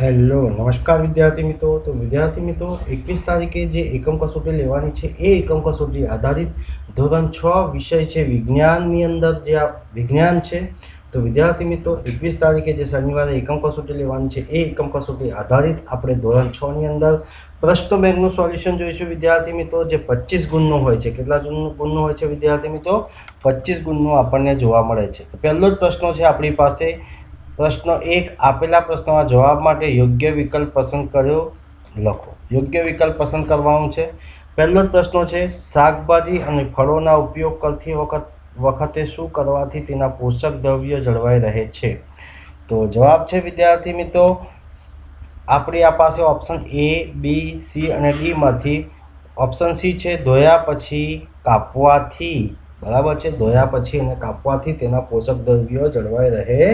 Hello નમસ્કાર વિદ્યાર્થી મિત્રો. તો વિદ્યાર્થી મિત્રો, 21 તારીખે જે એકમ કસોટી લેવાની છે એ એકમ કસોટી આધારિત ધોરણ 6 વિષય છે વિજ્ઞાનની અંદર જે આ વિજ્ઞાન છે. તો વિદ્યાર્થી મિત્રો, 21 તારીખે જે શનિવારે એકમ કસોટી લેવાની છે એ એકમ કસોટી આધારિત આપણે ધોરણ 6 ની અંદર પ્રશ્ન બેંકનું સોલ્યુશન જોઈશું વિદ્યાર્થી મિત્રો, જે 25 ગુણનો હોય છે. કેટલા ગુણનો હોય છે વિદ્યાર્થી મિત્રો? 25 ગુણનો આપણને જોવા મળે છે. તો પહેલો જ પ્રશ્ન છે આપણી પાસે. પ્રશ્ન 1, આપેલા પ્રશ્નના જવાબ માટે યોગ્ય વિકલ્પ પસંદ કર્યો લખો. યોગ્ય વિકલ્પ પસંદ કરવાનું છે. પહેલો જ પ્રશ્ન છે, શાકભાજી અને ફળોના ઉપયોગ કરતી વખતે શું કરવાથી તેના પોષક દ્રવ્યો જળવાઈ રહે છે? તો જવાબ છે વિદ્યાર્થી મિત્રો, આપણી આ પાસે ઓપ્શન A, B, C અને D માંથી ઓપ્શન C છે, ધોયા પછી કાપવાથી. બરાબર છે, ધોયા પછી અને કાપવાથી તેના પોષક દ્રવ્યો જળવાઈ રહે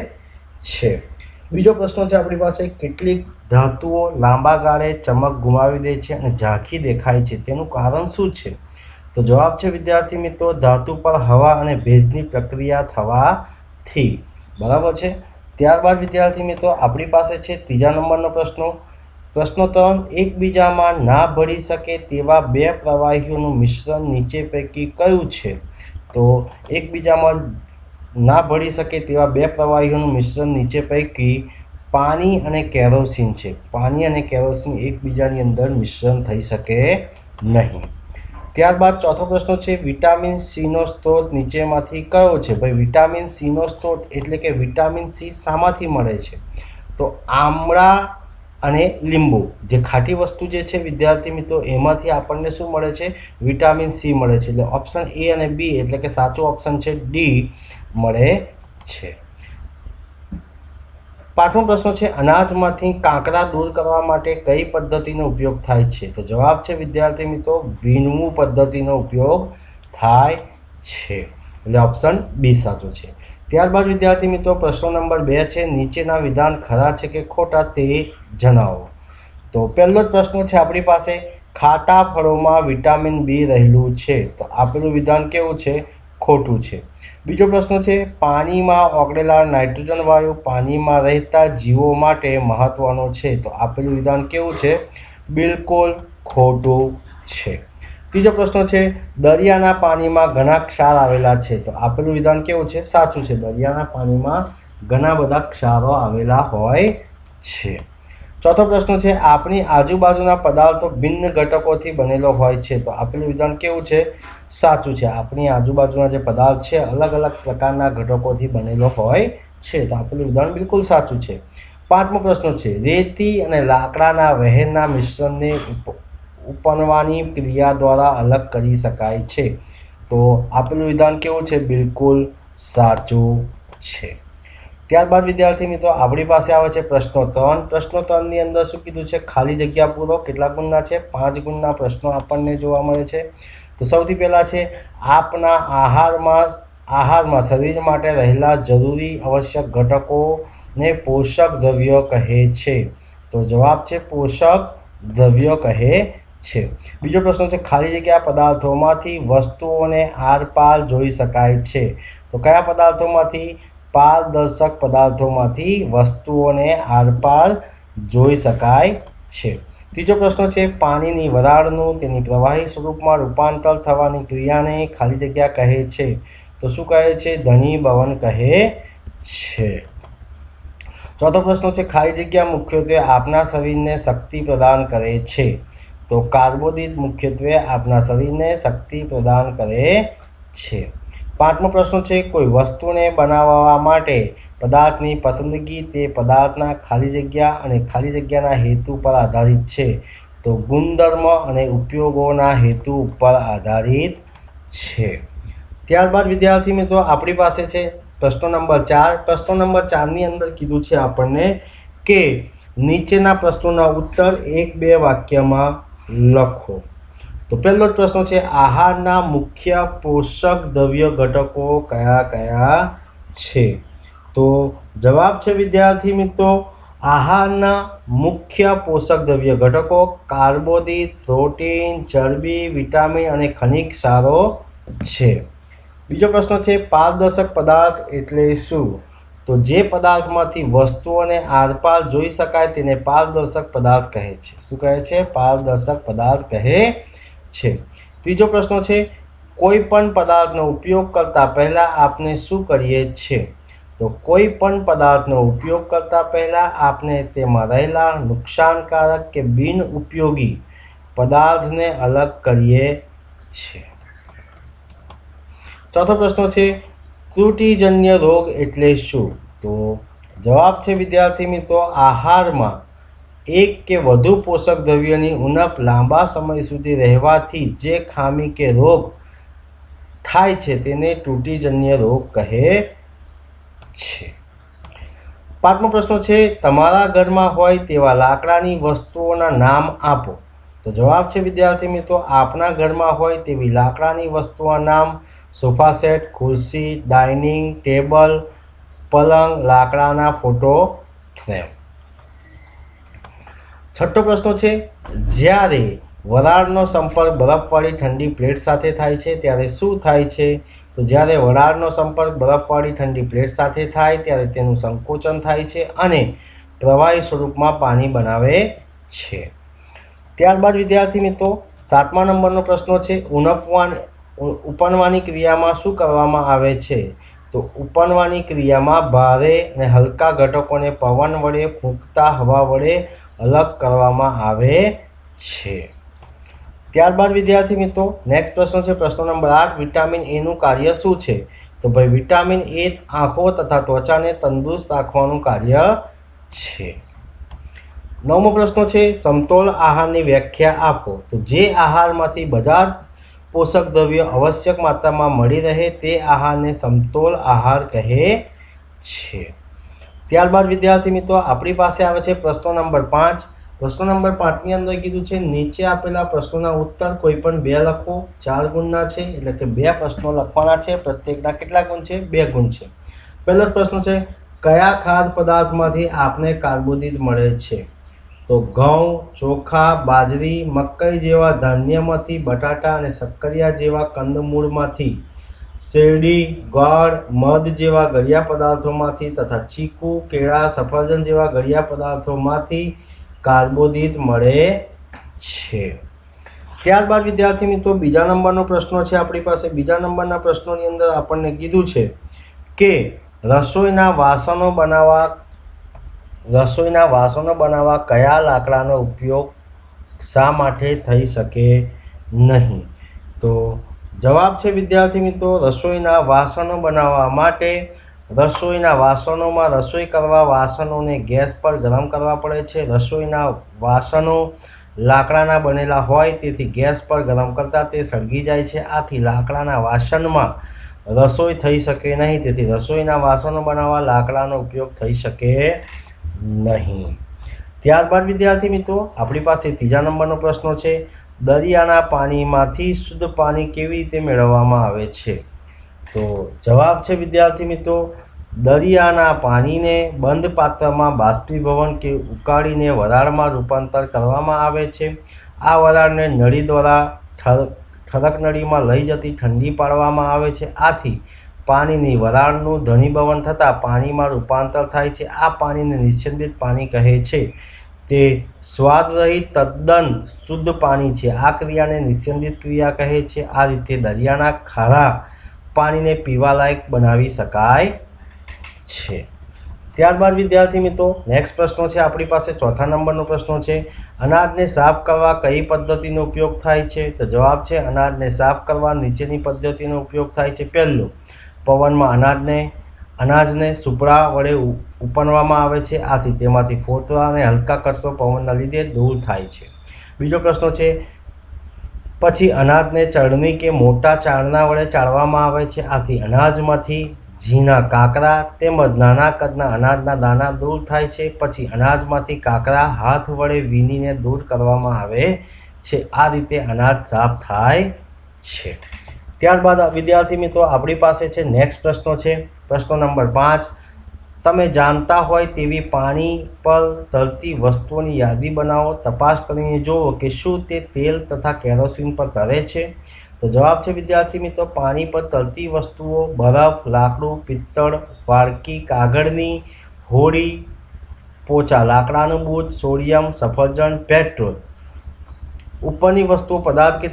છે. બીજો પ્રશ્ન છે આપણી પાસે, કેટલીક ધાતુઓ લાંબા ગાળે ચમક ગુમાવી દે છે અને ઝાંખી દેખાય છે, તેનું કારણ શું છે? તો જવાબ છે વિદ્યાર્થી મિત્રો, ધાતુ પર હવા અને ભેજની પ્રક્રિયા થવાથી. બરાબર છે. ત્યારબાદ વિદ્યાર્થી મિત્રો આપણી પાસે છે ત્રીજા નંબરનો પ્રશ્ન. પ્રશ્નો 3, એકબીજામાં ના ભળી શકે તેવા બે પ્રવાહીઓનું મિશ્રણ નીચે પૈકી કયું છે? તો એકબીજામાં ના ભળી શકે તેવા બે પ્રવાહીઓનું મિશ્રણ નીચે પૈકી પાણી અને કેરોસીન છે. પાણી અને કેરોસીન એકબીજાની અંદર મિશ્રણ થઈ શકે નહીં. ત્યારબાદ ચોથો પ્રશ્ન છે, વિટામિન સીનો સ્ત્રોત નીચેમાંથી કયો છે? ભાઈ, વિટામિન સીનો સ્ત્રોત એટલે કે વિટામિન સી શામાંથી મળે છે? તો આમળા અને લીંબુ, જે ખાટી વસ્તુ જે છે વિદ્યાર્થી મિત્રો, એમાંથી આપણને શું મળે છે? વિટામિન સી મળે છે. એટલે ઓપ્શન A અને B એટલે કે સાચો ઓપ્શન છે D મળે છે. પાંચમો પ્રશ્ન છે, અનાજમાંથી કાંકરા દૂર કરવા માટે કઈ પદ્ધતિનો ઉપયોગ થાય છે? તો જવાબ છે વિદ્યાર્થી મિત્રો, વીણવું પદ્ધતિનો ઉપયોગ થાય છે. એટલે ઓપ્શન B સાચો છે. ત્યારબાદ વિદ્યાર્થી મિત્રો પ્રશ્ન નંબર 2 છે, નીચેના વિધાન ખરા છે કે ખોટા તે જણાવો. તો પહેલો જ પ્રશ્ન છે આપણી પાસે, ખાટા ફળોમાં વિટામિન B રહેલું છે. તો આપેલું વિધાન કેવું છે? ખોટું છે. બીજો પ્રશ્ન છે, પાણીમાં ઓગળેલા નાઇટ્રોજન વાયુ પાણીમાં રહેતા જીવો માટે મહત્વનો છે. તો આપેલું વિધાન કેવું છે? બિલકુલ ખોટું છે. ત્રીજો પ્રશ્ન છે, દરિયાના પાણીમાં ઘણા ક્ષાર આવેલા છે. તો આપેલું વિધાન કેવું છે? સાચું છે. દરિયાના પાણીમાં ઘણા બધા ક્ષારો આવેલા હોય છે. ચોથો પ્રશ્ન છે, આપણી આજુબાજુના પદાર્થો ભિન્ન ઘટકોથી બનેલો હોય છે. તો આપેલું વિધાન કેવું છે? સાચું છે. આપણી આજુબાજુના જે પદાર્થ છે અલગ અલગ પ્રકારના ઘટકોથી બનેલો હોય છે. તો આપેલું વિધાન બિલકુલ સાચું છે. પાંચમો પ્રશ્ન છે, રેતી અને લાકડાના વહેરના મિશ્રણને ઉપનવાની ક્રિયા દ્વારા અલગ કરી શકાય છે. તો આપેલું વિધાન કેવું છે? બિલકુલ સાચું છે. ત્યારબાદ વિદ્યાર્થી મિત્રો આપણી પાસે આવે છે પ્રશ્નો 3. પ્રશ્નો 3 ની અંદર શું કીધું છે? ખાલી જગ્યા પૂરો. કેટલા ગુણના છે? 5 ગુણના પ્રશ્નો આપણને જોવા મળે છે. તો સૌથી પહેલા છે, આપના આહારમાં શરીર માટે રહેલા જરૂરી આવશ્યક ઘટકોને પોષક દ્રવ્યો કહે છે. તો જવાબ છે પોષક દ્રવ્યો કહે છે. બીજો પ્રશ્ન છે, ખાલી જગ્યા પદાર્થોમાંથી વસ્તુઓને આરપાર જોઈ શકાય છે. તો કયા પદાર્થોમાંથી? પારદર્શક પદાર્થોમાંથી વસ્તુઓને આરપાર જોઈ શકાય છે. ત્રીજો પ્રશ્ન છે, પાણીની વરાળનું તેની પ્રવાહી સ્વરૂપમાં રૂપાંતર થવાની ક્રિયાને ખાલી જગ્યા કહે છે. તો શું કહે છે? ઘનીભવન કહે છે. ચોથો પ્રશ્ન છે, ખાલી જગ્યા મુખ્યત્વે આપણા શરીરને શક્તિ પ્રદાન કરે છે. તો કાર્બોદિત મુખ્યત્વે આપણા શરીરને શક્તિ પ્રદાન કરે છે. પાંચમો પ્રશ્ન છે, કોઈ વસ્તુને બનાવવા માટે પદાર્થની પસંદગી તે પદાર્થના ખાલી જગ્યા અને ખાલી જગ્યાના હેતુ પર આધારિત છે. તો ગુણધર્મ અને ઉપયોગોના હેતુ ઉપર આધારિત છે. ત્યારબાદ વિદ્યાર્થી મિત્રો આપણી પાસે છે પ્રશ્નો નંબર 4. પ્રશ્નો નંબર 4 ની અંદર કીધું છે આપણને કે નીચેના પ્રશ્નોના ઉત્તર 1-2 વાક્યમાં લખો. તો પહેલો જ પ્રશ્ન છે, આહારના મુખ્ય પોષક દ્રવ્ય ઘટકો કયા કયા છે? તો જવાબ છે વિદ્યાર્થી મિત્રો, આહારના મુખ્ય પોષક દ્રવ્ય ઘટકો કાર્બોદિત, પ્રોટીન, ચરબી, વિટામિન અને ખનિજ ક્ષારો છે. બીજો પ્રશ્ન છે, પારદર્શક પદાર્થ એટલે શું? તો જે પદાર્થમાંથી વસ્તુઓને આરપાર જોઈ શકાય તેને પારદર્શક પદાર્થ કહે છે. શું કહે છે? પારદર્શક પદાર્થ કહે છે. ત્રીજો પ્રશ્ન છે, કોઈ પણ પદાર્થનો ઉપયોગ કરતા પહેલા આપણે શું કરીએ છીએ? તો કોઈ પણ પદાર્થનો ઉપયોગ કરતા પહેલા આપણે તેમાં રહેલા નુકસાનકારક કે બિન ઉપયોગી પદાર્થને અલગ કરીએ છીએ. ચોથો પ્રશ્ન છે, ત્રુટિજન્ય રોગ એટલે શું? તો જવાબ છે વિદ્યાર્થી મિત્રો, આહારમાં એક કે વધુ પોષક દ્રવ્યની ઉણપ લાંબા સમય સુધી રહેવાથી જે ખામી કે રોગ થાય છે તેને ત્રુટિજન્ય રોગ કહે છે. પાંચમો પ્રશ્ન છે, તમારા ઘરમાં હોય તેવા લાકડાની વસ્તુઓના નામ આપો. તો જવાબ છે વિદ્યાર્થી મિત્રો, આપના ઘરમાં હોય તેવી લાકડાની વસ્તુઓના નામ સોફા સેટ, ખુરશી, ડાઇનિંગ ટેબલ, પલંગ, લાકડાના ફોટો ફ્રેમ. છઠ્ઠો પ્રશ્ન છે, જ્યારે વરાળનો સંપર્ક બરફવાળી ઠંડી પ્લેટ સાથે થાય છે ત્યારે શું થાય છે? તો જ્યારે વરાળનો સંપર્ક બરફવાળી ઠંડી પ્લેટ સાથે થાય ત્યારે તેનું સંકોચન થાય છે અને પ્રવાહી સ્વરૂપમાં પાણી બનાવે છે. ત્યારબાદ વિદ્યાર્થી મિત્રો, 7મા નંબરનો પ્રશ્ન છે, ઉપનવાની ક્રિયામાં શું કરવામાં આવે છે? તો ઉપનવાની ક્રિયામાં ભારે અને હલકા ઘટકોને પવન વડે ફૂંકતા હવા વડે અલગ કરવામાં આવે છે. ત્યારબાદ વિદ્યાર્થી મિત્રો, નેક્સ્ટ પ્રશ્ન છે પ્રશ્ન નંબર 8, વિટામિન એનું કાર્ય શું છે? તો ભાઈ વિટામિન એ આંખો તથા ત્વચાને તંદુરસ્ત રાખવાનું કાર્ય છે. 9મો પ્રશ્ન છે, સમતોલ આહારની વ્યાખ્યા આપો. તો જે આહારમાંથી બધા પોષક દ્રવ્યો આવશ્યક માત્રામાં મળી રહે તે આહારને સમતોલ આહાર કહે છે. ત્યારબાદ વિદ્યાર્થી મિત્રો, આપણી પાસે આવે છે પ્રશ્ન નંબર 5. પ્રશ્ન નંબર 5ની અંદર કીધું છે, નીચે આપેલા પ્રશ્નોના ઉત્તર કોઈ પણ 2 લખો. 4 ગુણના છે, એટલે કે 2 પ્રશ્નો લખવાના છે. પ્રત્યેકના કેટલા ગુણ છે? 2 ગુણ છે. પહેલો પ્રશ્ન છે, કયા ખાદ્ય પદાર્થમાંથી આપને કાર્બોદિત મળે છે? તો ઘઉં, ચોખા, બાજરી, મકઈ જેવા ધાન્યમાંથી, બટાટા અને શક્કરિયા જેવા કંદમૂળમાંથી, શેરડી, ગોળ, મધ જેવા ગળ્યા પદાર્થોમાંથી તથા ચીકુ, કેળા, સફરજન જેવા ગળ્યા પદાર્થોમાંથી કાર્બોદિત મળે છે. ત્યારબાદ વિદ્યાર્થી મિત્રો, બીજા નંબરનો પ્રશ્ન છે આપણી પાસે. બીજા નંબરના પ્રશ્નોની અંદર આપણને કીધું છે કે રસોઈના વાસણો બનાવવા કયા લાકડાનો ઉપયોગ શા માટે થઈ શકે નહીં? તો જવાબ છે વિદ્યાર્થી મિત્રો, રસોઈના વાસણો બનાવવા માટે રસોઈના વાસણોમાં રસોઈ કરવા વાસણોને ગેસ પર ગરમ કરવા પડે છે. રસોઈના વાસણો લાકડાના બનેલા હોય તેથી ગેસ પર ગરમ કરતાં તે સળગી જાય છે. આથી લાકડાના વાસણમાં રસોઈ થઈ શકે નહીં. તેથી રસોઈના વાસણો બનાવવા લાકડાનો ઉપયોગ થઈ શકે નહીં. ત્યારબાદ વિદ્યાર્થી મિત્રો, આપણી પાસે ત્રીજા નંબરનો પ્રશ્ન છે, દરિયાના પાણીમાંથી શુદ્ધ પાણી કેવી રીતે મેળવવામાં આવે છે? તો જવાબ છે વિદ્યાર્થી મિત્રો, દરિયાના પાણીને બંધ પાત્રમાં બાષ્પીભવન કે ઉકાળીને વરાળમાં રૂપાંતર કરવામાં આવે છે. આ વરાળને નળી દ્વારા ઠરક નળીમાં લઈ જતી ઠંડી પાડવામાં આવે છે. આથી પાણીની વરાળનું ઘનીભવન થતાં પાણીમાં રૂપાંતર થાય છે. આ પાણીને નિસ્યંદિત પાણી કહે છે. તે સ્વાદરહિત તદ્દન શુદ્ધ પાણી છે. આ ક્રિયાને નિસ્યંદિત ક્રિયા કહે છે. આ રીતે દરિયાના ખારા પાણીને પીવાલાયક બનાવી શકાય છે. ત્યારબાદ વિદ્યાર્થી મિત્રો, નેક્સ્ટ પ્રશ્ન છે આપણી પાસે. ચોથા નંબરનો પ્રશ્ન છે, અનાજને સાફ કરવા કઈ પદ્ધતિનો ઉપયોગ થાય છે? તો જવાબ છે, અનાજને સાફ કરવા નીચેની પદ્ધતિનો ઉપયોગ થાય છે. પહેલું, પવનમાં અનાજને સુપડા વડે ઉપનવામાં આવે છે. આથી તેમાંથી ફોતરા અને હલકા કચરો પવનના લીધે દૂર થાય છે. બીજો પ્રશ્ન છે, પછી અનાજને ચળણી કે મોટા ચાળણા વડે ચાળવામાં આવે છે. આથી અનાજમાંથી ઝીણા કાંકરા તેમજ નાના કદના અનાજના દાણા દૂર થાય છે. પછી અનાજમાંથી કાંકરા હાથ વડે વીણીને દૂર કરવામાં આવે છે. આ રીતે અનાજ સાફ થાય છે. ત્યારબાદ વિદ્યાર્થી મિત્રો, આપણી પાસે છે નેક્સ્ટ પ્રશ્નો છે. પ્રશ્ન નંબર 5, તમે જાણતા હોય તેવી પાણી પર તરતી વસ્તુઓની યાદી બનાવો. તપાસ કરીને જુઓ કે શું તે તેલ તથા કેરોસીન પર તરે છે. તો જવાબ છે વિદ્યાર્થી મિત્રો પાણી પર તરતી વસ્તુઓ, બરફ, લાકડું, પિત્તળ, વાડકી, કાગળની હોડી, પોચા લાકડાનું બૂચ, સોડિયમ, સફરજન, પેટ્રોલ. ઉપરની વસ્તુઓ પદાર્થ કે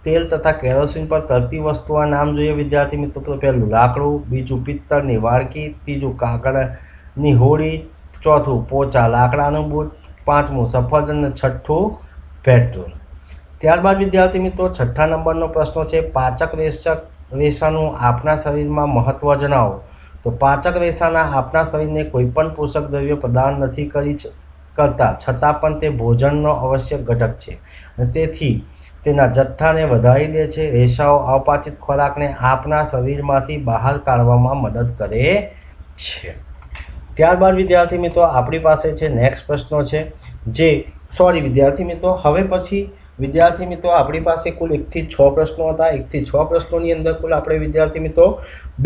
તેલ તથા કેરોસીન પર તરતી વસ્તુઓના નામ જોઈએ વિદ્યાર્થી મિત્રો. તો પહેલું લાકડું, બીજું પિત્તળની વાડકી, ત્રીજું કાગળની હોડી, ચોથું પોચા લાકડાનું બૂચ, પાંચમું સફરજન અને છઠ્ઠું પેટ્રોલ. ત્યારબાદ વિદ્યાર્થી મિત્રો 6થા નંબરનો પ્રશ્ન છે પાચક રેસાનું આપણા શરીરમાં મહત્વ જણાવો. તો પાચક રેસાના આપણા શરીરને કોઈપણ પોષક દ્રવ્ય પ્રદાન નથી કરતા, છતાં પણ તે ભોજનનો આવશ્યક ઘટક છે અને તેથી તેના જથ્થાને વધારી દે છે. રેસાઓ અપાચિત ખોરાકને આપણા શરીરમાંથી બહાર કાઢવામાં મદદ કરે છે. ત્યારબાદ વિદ્યાર્થી મિત્રો આપણી પાસે છે નેક્સ્ટ પ્રશ્નો છે વિદ્યાર્થી મિત્રો હવે પછી વિદ્યાર્થી મિત્રો આપણી પાસે કુલ 1 થી 6 પ્રશ્નો હતા. 1 થી 6 પ્રશ્નોની અંદર કુલ આપણે વિદ્યાર્થી મિત્રો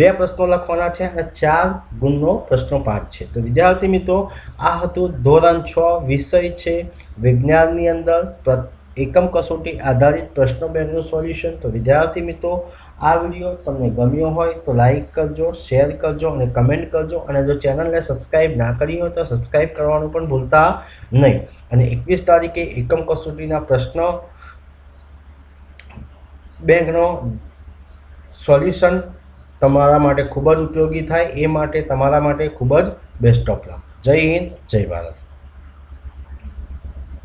2 પ્રશ્નો લખવાના છે અને 4 ગુણનો પ્રશ્ન 5 છે. તો વિદ્યાર્થી મિત્રો આ હતું ધોરણ 6 વિષય છે વિજ્ઞાનની અંદર એકમ કસોટી આધારિત પ્રશ્નો બેંકનું સોલ્યુશન. તો વિદ્યાર્થી મિત્રો આ વિડીયો તમને ગમ્યો હોય તો લાઈક કરજો, શેર કરજો અને કમેન્ટ કરજો. અને જો ચેનલને સબસ્ક્રાઈબ ના કરી હોય તો સબસ્ક્રાઈબ કરવાનું પણ ભૂલતા નહીં. અને 21 તારીખે એકમ કસોટીના પ્રશ્ન બેંકનો સોલ્યુશન તમારા માટે ખૂબ જ ઉપયોગી થાય એ માટે તમારા માટે ખૂબ જ બેસ્ટ ઓફ લક. જય હિન્દ, જય ભારત.